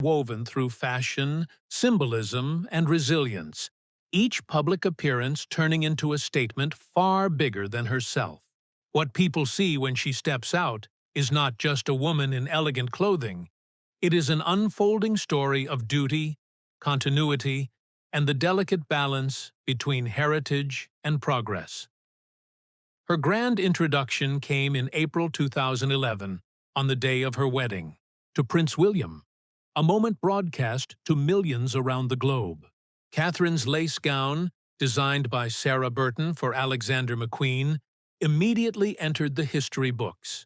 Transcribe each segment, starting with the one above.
woven through fashion, symbolism, and resilience, each public appearance turning into a statement far bigger than herself. What people see when she steps out is not just a woman in elegant clothing. It is an unfolding story of duty, continuity, and the delicate balance between heritage and progress. Her grand introduction came in April 2011, on the day of her wedding, to Prince William, a moment broadcast to millions around the globe. Catherine's lace gown, designed by Sarah Burton for Alexander McQueen, immediately entered the history books.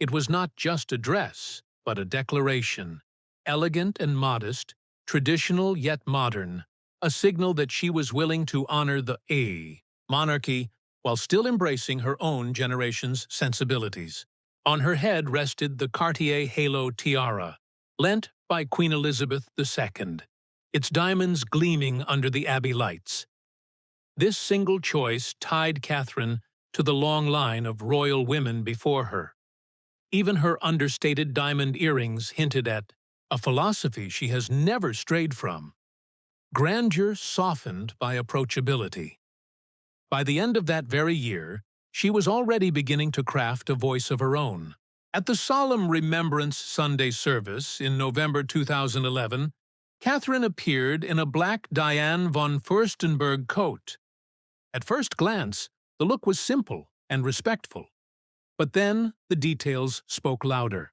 It was not just a dress, but a declaration, elegant and modest, traditional yet modern, a signal that she was willing to honor the monarchy while still embracing her own generation's sensibilities. On her head rested the Cartier halo tiara, lent by Queen Elizabeth II, its diamonds gleaming under the Abbey lights. This single choice tied Catherine to the long line of royal women before her. Even her understated diamond earrings hinted at a philosophy she has never strayed from: grandeur softened by approachability. By the end of that very year, she was already beginning to craft a voice of her own. At the solemn Remembrance Sunday service in November 2011, Catherine appeared in a black Diane von Furstenberg coat. At first glance, the look was simple and respectful. But then the details spoke louder.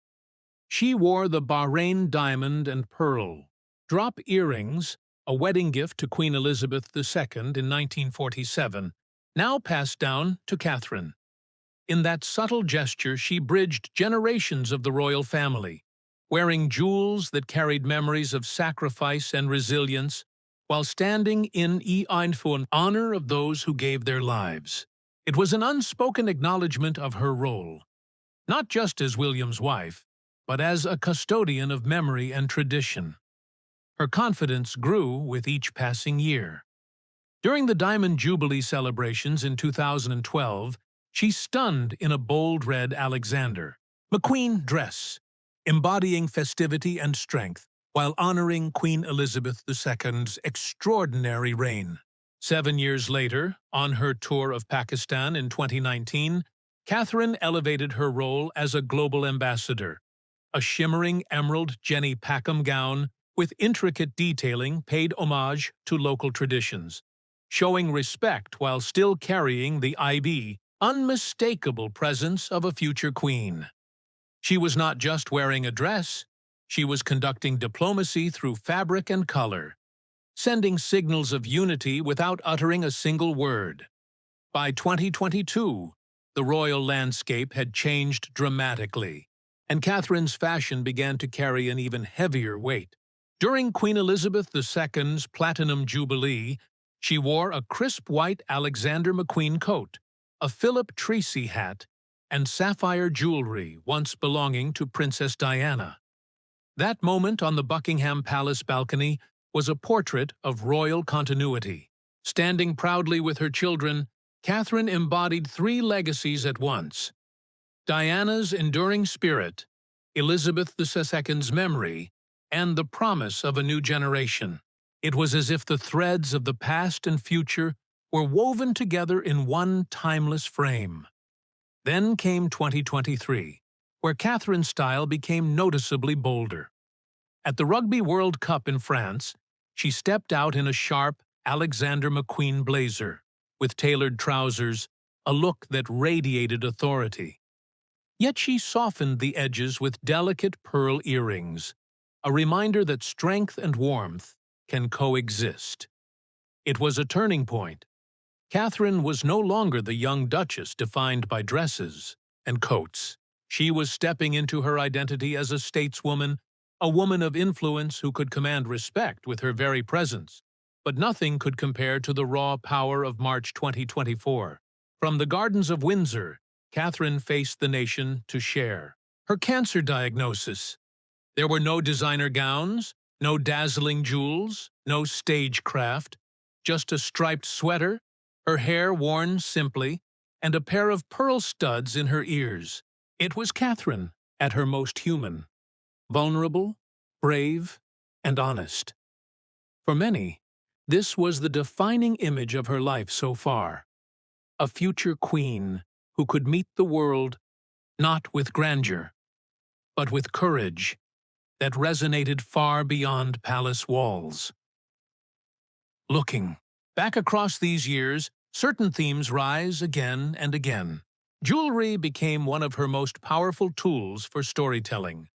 She wore the Bahrain diamond and pearl, drop earrings, a wedding gift to Queen Elizabeth II in 1947, now passed down to Catherine. In that subtle gesture, she bridged generations of the royal family, wearing jewels that carried memories of sacrifice and resilience, while standing in honor of those who gave their lives. It was an unspoken acknowledgement of her role, not just as William's wife, but as a custodian of memory and tradition. Her confidence grew with each passing year. During the Diamond Jubilee celebrations in 2012, she stunned in a bold red Alexander McQueen dress, embodying festivity and strength, while honoring Queen Elizabeth II's extraordinary reign. 7 years later, on her tour of Pakistan in 2019, Catherine elevated her role as a global ambassador. A shimmering emerald Jenny Packham gown with intricate detailing paid homage to local traditions, showing respect while still carrying the unmistakable presence of a future queen. She was not just wearing a dress, she was conducting diplomacy through fabric and color, sending signals of unity without uttering a single word. By 2022, the royal landscape had changed dramatically, and Catherine's fashion began to carry an even heavier weight. During Queen Elizabeth II's Platinum Jubilee, she wore a crisp white Alexander McQueen coat, a Philip Treacy hat, and sapphire jewelry once belonging to Princess Diana. That moment on the Buckingham Palace balcony was a portrait of royal continuity. Standing proudly with her children, Catherine embodied three legacies at once: Diana's enduring spirit, Elizabeth II's memory, and the promise of a new generation. It was as if the threads of the past and future were woven together in one timeless frame. Then came 2023, where Catherine's style became noticeably bolder. At the Rugby World Cup in France, she stepped out in a sharp Alexander McQueen blazer, with tailored trousers, a look that radiated authority. Yet she softened the edges with delicate pearl earrings, a reminder that strength and warmth can coexist. It was a turning point. Catherine was no longer the young duchess defined by dresses and coats. She was stepping into her identity as a stateswoman, a woman of influence who could command respect with her very presence. But nothing could compare to the raw power of March 2024. From the gardens of Windsor, Catherine faced the nation to share her cancer diagnosis. There were no designer gowns, no dazzling jewels, no stagecraft, just a striped sweater, her hair worn simply, and a pair of pearl studs in her ears. It was Catherine at her most human. Vulnerable, brave, and honest. For many, this was the defining image of her life so far, a future queen who could meet the world not with grandeur, but with courage that resonated far beyond palace walls. Looking back across these years, certain themes rise again and again. Jewelry became one of her most powerful tools for storytelling.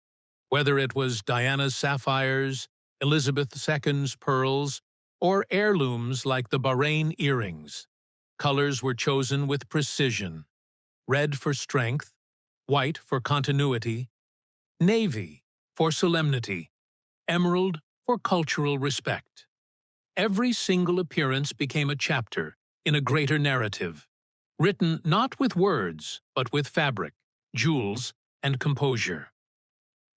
Whether it was Diana's sapphires, Elizabeth II's pearls, or heirlooms like the Bahrain earrings, colors were chosen with precision. Red for strength, white for continuity, navy for solemnity, emerald for cultural respect. Every single appearance became a chapter in a greater narrative, written not with words, but with fabric, jewels, and composure.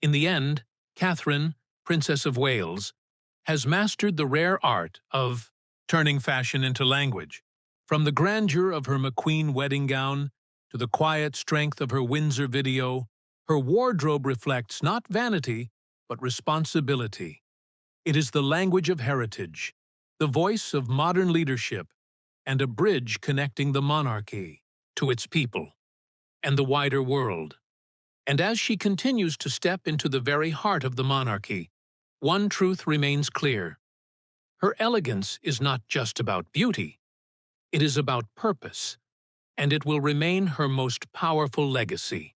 In the end, Catherine, Princess of Wales, has mastered the rare art of turning fashion into language. From the grandeur of her McQueen wedding gown to the quiet strength of her Windsor video, her wardrobe reflects not vanity, but responsibility. It is the language of heritage, the voice of modern leadership, and a bridge connecting the monarchy to its people and the wider world. And as she continues to step into the very heart of the monarchy, one truth remains clear. Her elegance is not just about beauty. It is about purpose, and it will remain her most powerful legacy.